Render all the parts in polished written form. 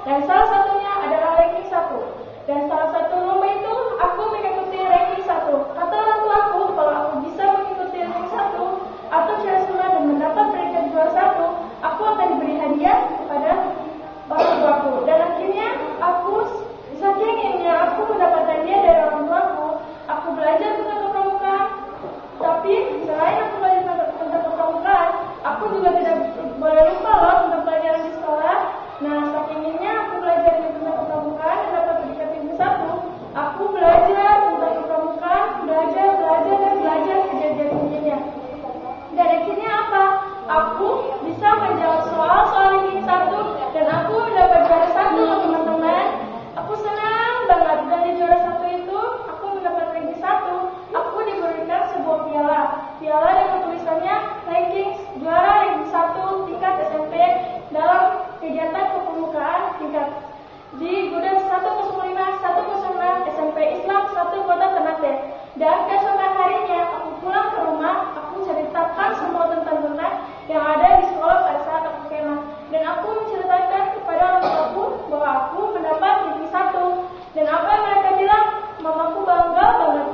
dan salah satunya adalah ranking 1. Dan salah satu lomba itu aku mengikuti ranking 1. Kata orang tua aku, kalau aku bisa mengikuti ranking 1 atau juara semua dan mendapat peringkat juara 1, aku akan diberi hadiah kepada orang tuaku. Dan akhirnya aku saking inginnya aku mendapat hadiah dari orang tuaku, aku belajar tentang kepramukaan. Tapi selain aku belajar tentang kepramukaan, aku juga tidak boleh lupa loh tentang pelajaran di sekolah. Nah, saking inginnya aku belajar tentang kepramukaan dan dapat peringkat tinggi 1, aku belajar tentang kepramukaan, belajar dan belajar kejadian-kejadiannya. Dan akhirnya apa? Aku bisa menjawab soal-soal ranking 1 dan aku mendapat juara 1 loh teman-teman. Aku senang banget. Dari juara 1 itu aku mendapat ranking 1. Aku diberikan sebuah piala dengan tulisannya ranking juara ranking 1 tingkat SMP dalam kegiatan kepemukaan tingkat di Gudang 105 SMP Islam 1 Kota Ternate. Dan keesokan harinya aku pulang ke rumah, aku ceritakan semua tentang yang ada di sekolah pada saat aku kemah. Dan aku menceritakan kepada orang tuaku bahwa aku mendapat ranking 1. Dan apa yang mereka bilang? Mamaku bangga banget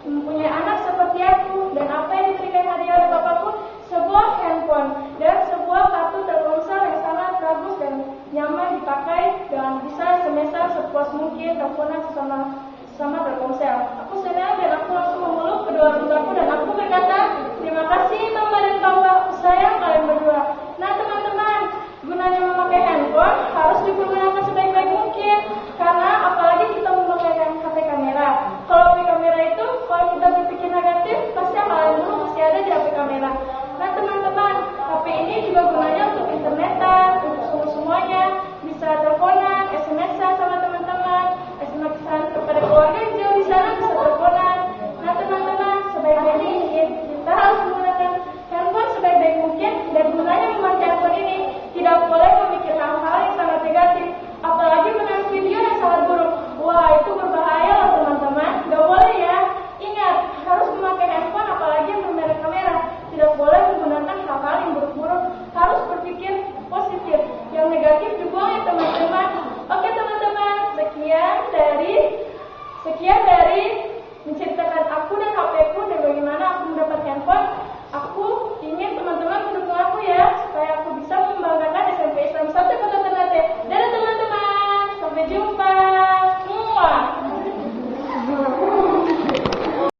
mempunyai anak seperti aku. Dan apa yang diberikan hadiah oleh bapakku? Sebuah handphone dan sebuah kartu Telkomsel yang sangat bagus dan nyaman dipakai dan bisa semester sepuas mungkin teleponan sama Telkomsel. Aku senang dan aku langsung memeluk kedua orang tuaku dan aku berkata, terima kasih mama dan papa, aku sayang kalian berdua. Nah teman-teman, gunanya memakai handphone harus digunakan sebaik-baik mungkin, karena apalagi kita memakai HP kamera. Kalau HP kamera itu, kalau kita berpikir negatif, pasti hal dulu pasti ada di HP kamera. Nah teman-teman, HP ini juga gunanya untuk internetan, untuk semuanya, bisa teleponan, SMS-an sama teman-teman, SMS-an kepada keluarga yang jauh di sana bisa teleponan. Nah teman-teman, sebaik-baik mungkin kita harus menggunakan handphone sebaik-baik mungkin, dan gunanya memakai handphone ini tidak boleh memikir hal-hal yang sangat negatif, apalagi menonton video yang sangat buruk. Wah, itu berbahaya loh teman-teman, gak boleh ya. Ingat, harus memakai handphone apalagi yang bermerek kamera. Tidak boleh menggunakan hal-hal yang buruk-buruk, harus berpikir positif. Yang negatif dibuang ya teman-teman. Oke teman-teman, sekian dari menceritakan aku dan HP ku dan bagaimana aku mendapat handphone. Aku ingin teman-teman